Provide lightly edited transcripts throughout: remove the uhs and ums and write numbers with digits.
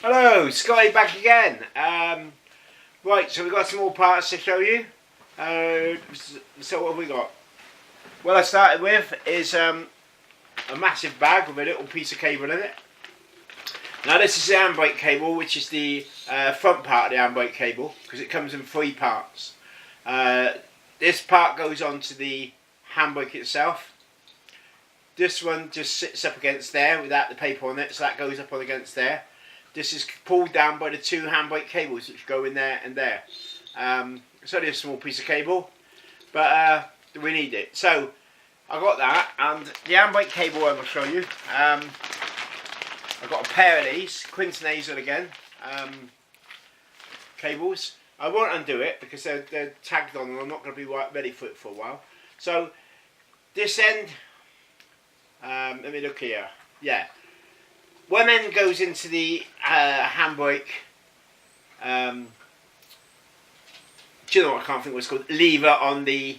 Hello, Scotty back again. Right, so we've got some more parts to show you. So what have we got? What I started with is a massive bag with a little piece of cable in it. Now this is the handbrake cable, which is the front part of the handbrake cable, because it comes in 3 parts. This part goes onto the handbrake itself. This one just sits up against there without the paper on it, so that goes up on against there. This is pulled down by the 2 handbrake cables which go in there and there. It's only a small piece of cable, but we need it. So I got that, and the handbrake cable I will show you. I've got a pair of these, quintonazole again, cables. I won't undo it because they're tagged on and I'm not going to be ready for it for a while. So this end, let me look here, yeah. One end goes into the handbrake, do you know what, I can't think what it's called, lever on the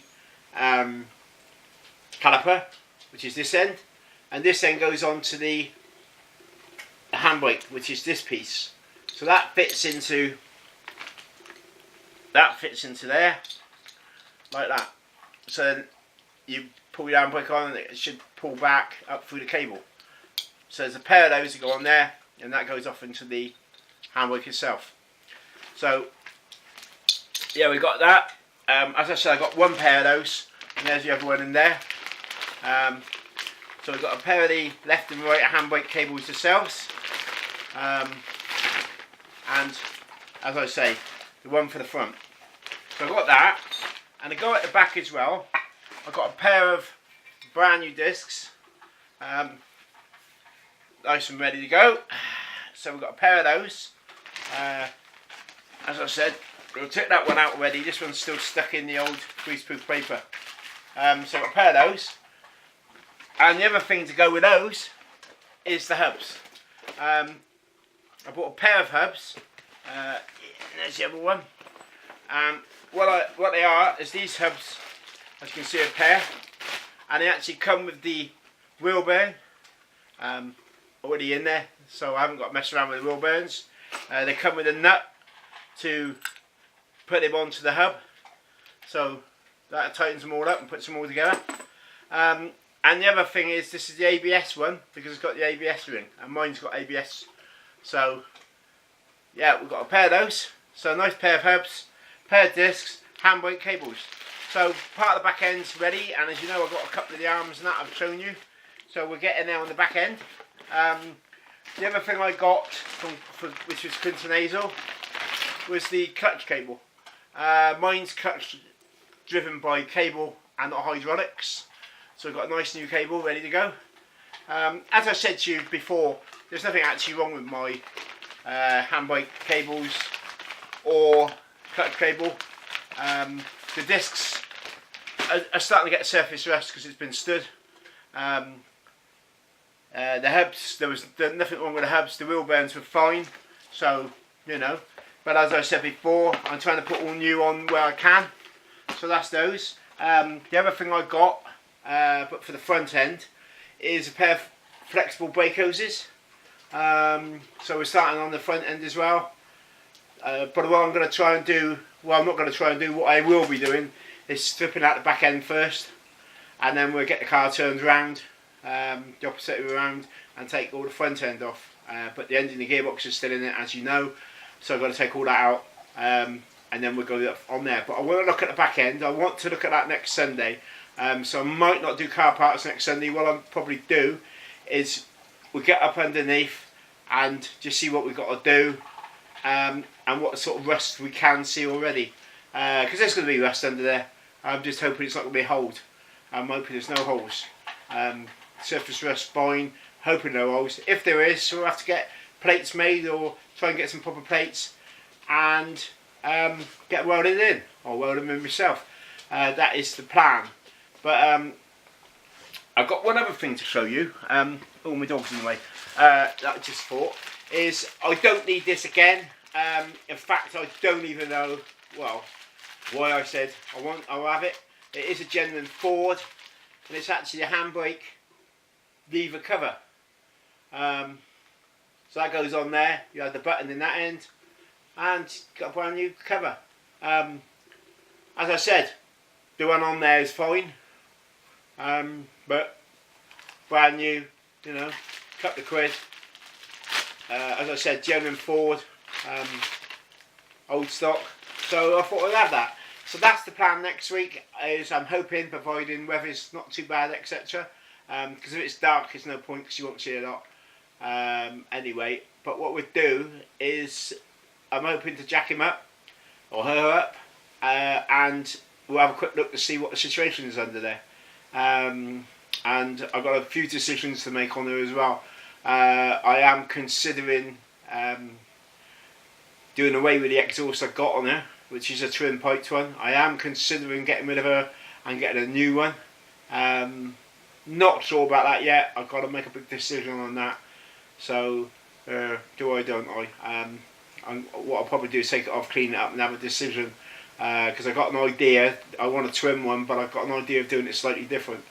caliper, which is this end, and this end goes on to the handbrake, which is this piece. So that fits into there, like that. So then you pull your handbrake on and it should pull back up through the cable. So there's a pair of those that go on there, and that goes off into the handbrake itself. So yeah, we got that. As I said, I got 1 pair of those, and there's the other one in there. So we've got a pair of the left and right handbrake cables themselves, and as I say, the one for the front. So I've got that, and I go at the back as well. I've got a pair of brand new discs, nice and ready to go. So we've got a pair of those. As I said, we'll take that one out already. This one's still stuck in the old greaseproof paper. So I've got a pair of those. And the other thing to go with those is the hubs. I bought a pair of hubs. There's the other one. What they are is these hubs, as you can see, a pair, and they actually come with the wheel bearing already in there, so I haven't got to mess around with the wheel bearings. They come with a nut to put them onto the hub, so that tightens them all up and puts them all together. And the other thing is, this is the ABS one, because it's got the ABS ring, and mine's got ABS. So yeah, we've got a pair of those. So a nice pair of hubs, pair of discs, handbrake cables. So part of the back end's ready, and as you know, I've got a couple of the arms and that I've shown you. So we're getting there on the back end. The other thing I got, which was quintonazole, was the clutch cable. Mine's clutch driven by cable and not hydraulics. So we've got a nice new cable ready to go. As I said to you before, there's nothing actually wrong with my handbrake cables or clutch cable. The discs are starting to get surface rust because it's been stood. The hubs, there was nothing wrong with the hubs. The wheel bearings were fine, so you know. But as I said before, I'm trying to put all new on where I can. So that's those. The other thing I got, but for the front end, is a pair of flexible brake hoses. So we're starting on the front end as well. But what I'm going to try and do, well, I'm not going to try and do, what I will be doing is stripping out the back end first, and then we'll get the car turned around, the opposite way around, and take all the front end off. But the engine and the gearbox is still in it, as you know, so I've got to take all that out, and then we'll go on there. But I want to look at the back end. I want to look at that next Sunday, so I might not do car parts next Sunday. What I'll probably do is we'll get up underneath and just see what we've got to do, and what sort of rust we can see already, because there's going to be rust under there. I'm just hoping it's not going to be a hold. I'm hoping there's no holes. Surface rust fine, hoping no holes. If there is, we'll have to get plates made, or try and get some proper plates and get welded in, or weld them in myself. That is the plan. But I've got one other thing to show you. Oh, my dog's in the way. That I just thought is I don't need this again. In fact, I don't even know, well, why I said I'll have it. It is a genuine Ford, and it's actually a handbrake lever cover. So that goes on there. You have the button in that end, and got a brand new cover. As I said, the one on there is fine, but brand new, you know, couple of quid. As I said, German Ford, old stock. So I thought I'd have that. So that's the plan next week. Is I'm hoping, providing weather's not too bad, etc. Because if it's dark, there's no point because you won't see a lot. Anyway, but what we'd do is I'm hoping to jack him up or her up, and we'll have a quick look to see what the situation is under there. And I've got a few decisions to make on there as well. I am considering doing away with the exhaust I got on her, which is a twin piped one. I am considering getting rid of her and getting a new one. Not sure about that yet. I've got to make a big decision on that. So do I, don't I? What I'll probably do is take it off, clean it up and have a decision, because I've got an idea. I want a twin one, but I've got an idea of doing it slightly different.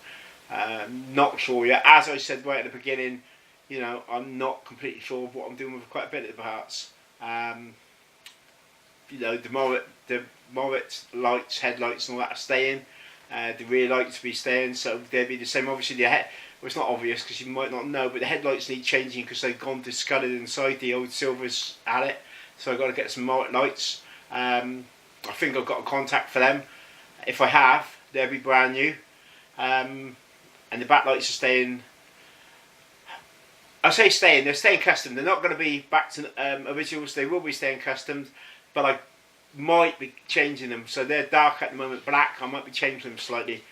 Not sure yet. As I said right at the beginning, you know, I'm not completely sure of what I'm doing with quite a bit of the parts. You know, the Morit lights, headlights and all that are staying. The rear lights be staying, so they'll be the same. Obviously the head, well, it's not obvious because you might not know, but the headlights need changing because they've gone discoloured inside. The old silver's at it, so I've got to get some Morit lights. I think I've got a contact for them. If I have, they'll be brand new. And the backlights are staying. I say staying, they're staying custom. They're not going to be back to originals. They will be staying custom, but I might be changing them. So they're dark at the moment, black. I might be changing them slightly.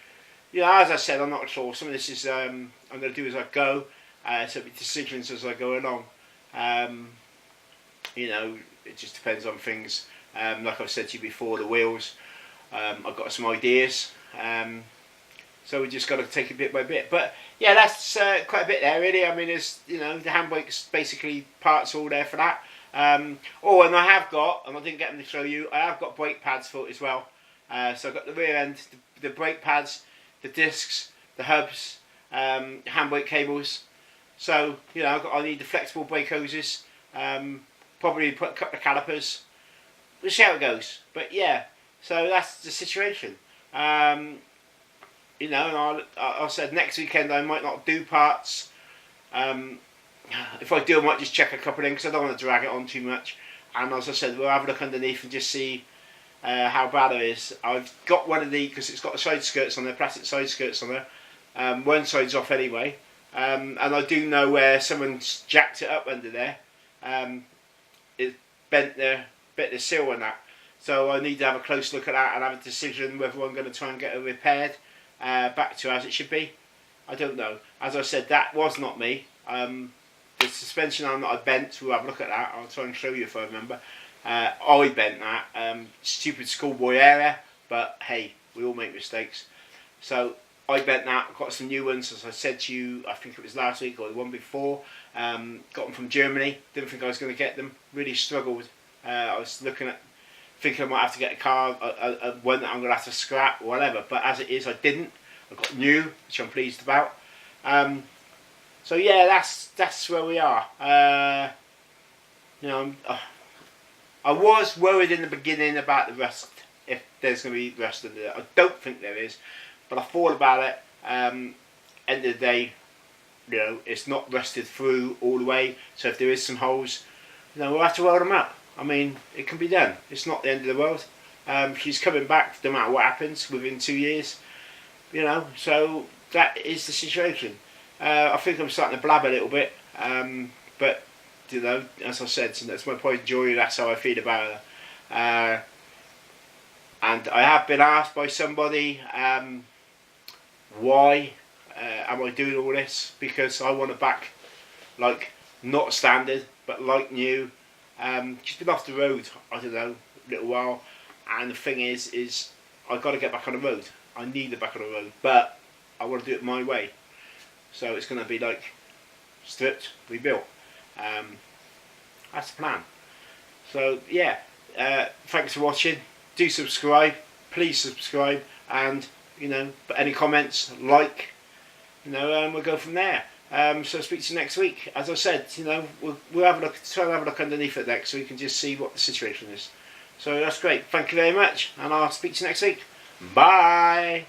You know, as I said, I'm not sure. Some of this is I'm going to do as I go. So it'll be decisions as I go along. You know, it just depends on things. Like I've said to you before, the wheels. I've got some ideas. So we just got to take it bit by bit. But yeah, that's quite a bit there, really. I mean, there's, you know, the handbrake's basically parts all there for that. Oh, and I have got, and I didn't get them to show you, I have got brake pads for it as well. So I've got the rear end, the brake pads, the discs, the hubs, handbrake cables. So, you know, I need the flexible brake hoses, probably put a couple of calipers. We'll see how it goes. But yeah, so that's the situation. You know, and I said next weekend I might not do parts. If I do, I might just check a couple in because I don't want to drag it on too much. And as I said, we'll have a look underneath and just see how bad it is. I've got one of the, because it's got the side skirts on there, plastic side skirts on there. One side's off anyway. And I do know where someone's jacked it up under there. It bent the seal and that. So I need to have a close look at that and have a decision whether I'm going to try and get it repaired back to as it should be. I don't know. As I said, that was not me. The suspension arm that I bent, we'll have a look at that. I'll try and show you if I remember. I bent that. Stupid schoolboy error, but hey, we all make mistakes. So I bent that. I've got some new ones, as I said to you, I think it was last week or the one before. Got them from Germany. Didn't think I was going to get them. Really struggled. I was looking at, thinking I might have to get a car, one that I'm going to have to scrap or whatever. But as it is, I didn't. I got new, which I'm pleased about. So yeah, that's where we are. You know, I was worried in the beginning about the rust, if there's going to be rust under there. I don't think there is, but I thought about it. End of the day, you know, it's not rusted through all the way. So if there is some holes, you know, we'll have to weld them up. I mean, it can be done. It's not the end of the world. She's coming back no matter what happens within 2 years. You know, so that is the situation. I think I'm starting to blab a little bit, but you know, as I said, that's my point of joy. That's how I feel about her. And I have been asked by somebody, why am I doing all this? Because I want her back, like not standard, but like new. She's been off the road, I don't know, a little while, and the thing is I've got to get back on the road. I need her back on the road, but I want to do it my way. So it's going to be like stripped, rebuilt. That's the plan. So yeah, thanks for watching. Do subscribe, please subscribe, and you know, but any comments, like, you know, we'll go from there. So I'll speak to you next week. As I said, you know, we'll have a look, try and have a look underneath it next so we can just see what the situation is. So that's great. Thank you very much, and I'll speak to you next week. Bye.